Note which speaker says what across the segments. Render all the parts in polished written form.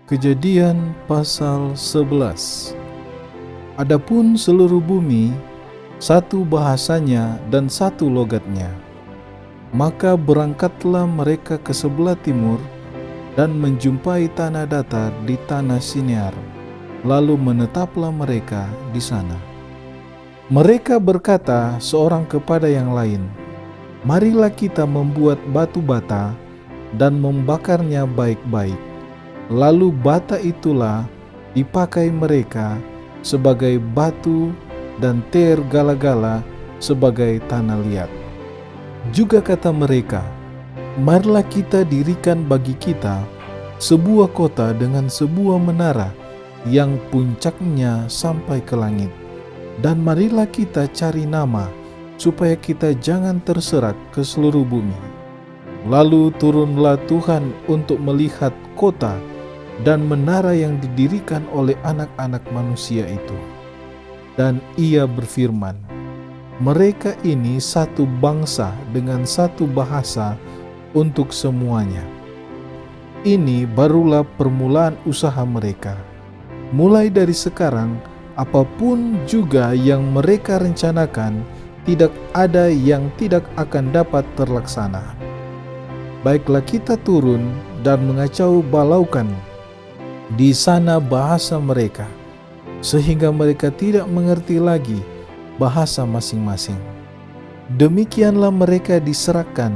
Speaker 1: Kejadian pasal 11. Adapun seluruh bumi, satu bahasanya dan satu logatnya. Maka berangkatlah mereka ke sebelah timur dan menjumpai tanah datar di tanah Sinear, lalu menetaplah mereka di sana. Mereka berkata seorang kepada yang lain, "Marilah kita membuat batu bata dan membakarnya baik-baik." Lalu bata itulah dipakai mereka sebagai batu dan ter gala-gala sebagai tanah liat. Juga kata mereka, "Marilah kita dirikan bagi kita sebuah kota dengan sebuah menara yang puncaknya sampai ke langit. Dan marilah kita cari nama supaya kita jangan terserak ke seluruh bumi." Lalu turunlah Tuhan untuk melihat kota dan menara yang didirikan oleh anak-anak manusia itu. Dan ia berfirman, "Mereka ini satu bangsa dengan satu bahasa untuk semuanya. Ini barulah permulaan usaha mereka. Mulai dari sekarang, apapun juga yang mereka rencanakan, tidak ada yang tidak akan dapat terlaksana. Baiklah kita turun dan mengacau balaukan di sana bahasa mereka, sehingga mereka tidak mengerti lagi bahasa masing-masing. Demikianlah mereka diserahkan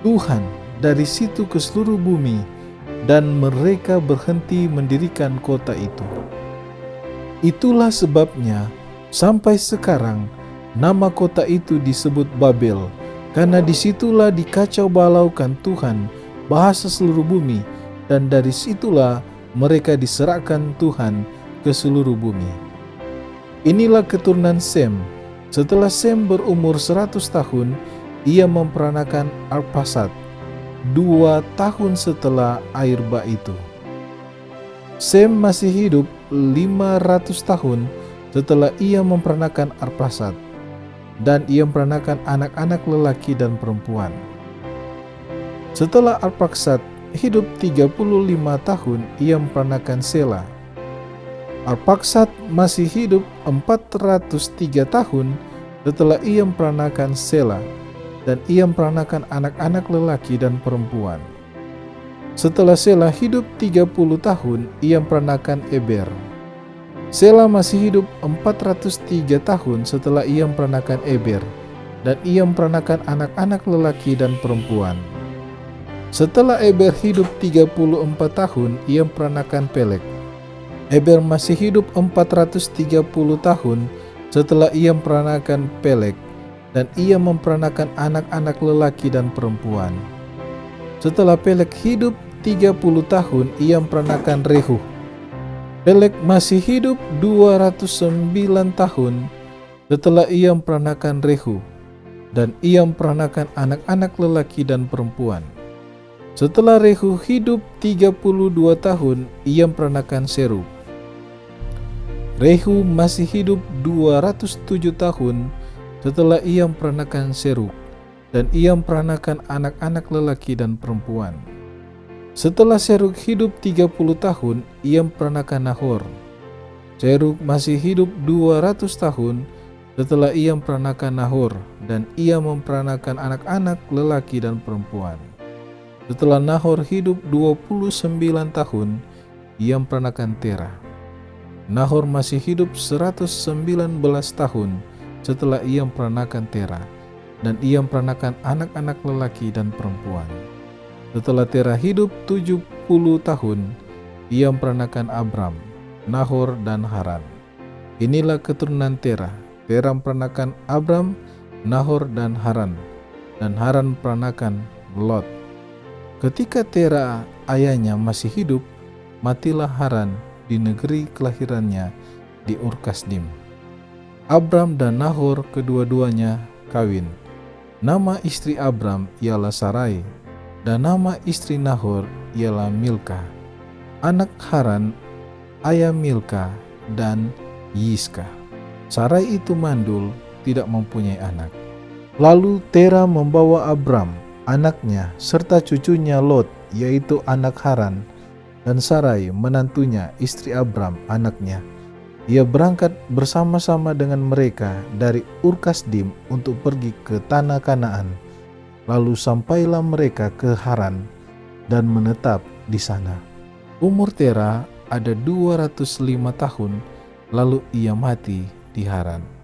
Speaker 1: Tuhan dari situ ke seluruh bumi, dan mereka berhenti mendirikan kota itu. Itulah sebabnya sampai sekarang nama kota itu disebut Babel, karena disitulah dikacau balaukan Tuhan bahasa seluruh bumi, dan dari situlah mereka diserahkan Tuhan ke seluruh bumi. Inilah keturunan Sem. Setelah Sem berumur 100 tahun, ia memperanakan Arphaxad 2 tahun setelah air bah itu. Sem masih hidup 500 tahun setelah ia memperanakan Arphaxad, dan ia memperanakan anak-anak lelaki dan perempuan. Setelah Arphaxad hidup 35 tahun, ia memperanakan Sela. Arphaxad masih hidup 403 tahun setelah ia memperanakan Sela, dan ia memperanakan anak-anak lelaki dan perempuan. Setelah Sela hidup 30 tahun, ia memperanakan Eber. Sela masih hidup 403 tahun setelah ia memperanakan Eber, dan ia memperanakan anak-anak lelaki dan perempuan. Setelah Eber hidup 34 tahun, ia memperanakan Peleg. Eber masih hidup 430 tahun setelah ia memperanakan Peleg, dan ia memperanakan anak-anak lelaki dan perempuan. Setelah Peleg hidup 30 tahun, ia memperanakan Rehu. Peleg masih hidup 209 tahun setelah ia memperanakan Rehu, dan ia memperanakan anak-anak lelaki dan perempuan. Setelah Rehu hidup 32 tahun, ia memperanakan Serug. Rehu masih hidup 207 tahun setelah ia memperanakan Serug, dan ia memperanakan anak-anak lelaki dan perempuan. Setelah Serug hidup 30 tahun, ia memperanakan Nahor. Serug masih hidup 200 tahun setelah ia memperanakan Nahor, dan ia memperanakan anak-anak lelaki dan perempuan. Setelah Nahor hidup 29 tahun, ia memperanakan Tera. Nahor masih hidup 119 tahun setelah ia memperanakan Tera, dan ia memperanakan anak-anak lelaki dan perempuan. Setelah Tera hidup 70 tahun, ia memperanakan Abram, Nahor, dan Haran. Inilah keturunan Tera. Tera memperanakan Abram, Nahor, dan Haran memperanakan Lot. Ketika Tera ayahnya masih hidup, matilah Haran di negeri kelahirannya di Ur-Kasdim. Abram dan Nahor kedua-duanya kawin. Nama istri Abram ialah Sarai, dan nama istri Nahor ialah Milka. Anak Haran, ayah Milka dan Yiska. Sarai itu mandul, tidak mempunyai anak. Lalu Tera membawa Abram, anaknya, serta cucunya Lot, yaitu anak Haran, dan Sarai menantunya, istri Abram anaknya. Ia berangkat bersama-sama dengan mereka dari Ur-Kasdim untuk pergi ke tanah Kanaan. Lalu sampailah mereka ke Haran dan menetap di sana. Umur Tera ada 205 tahun, lalu ia mati di Haran.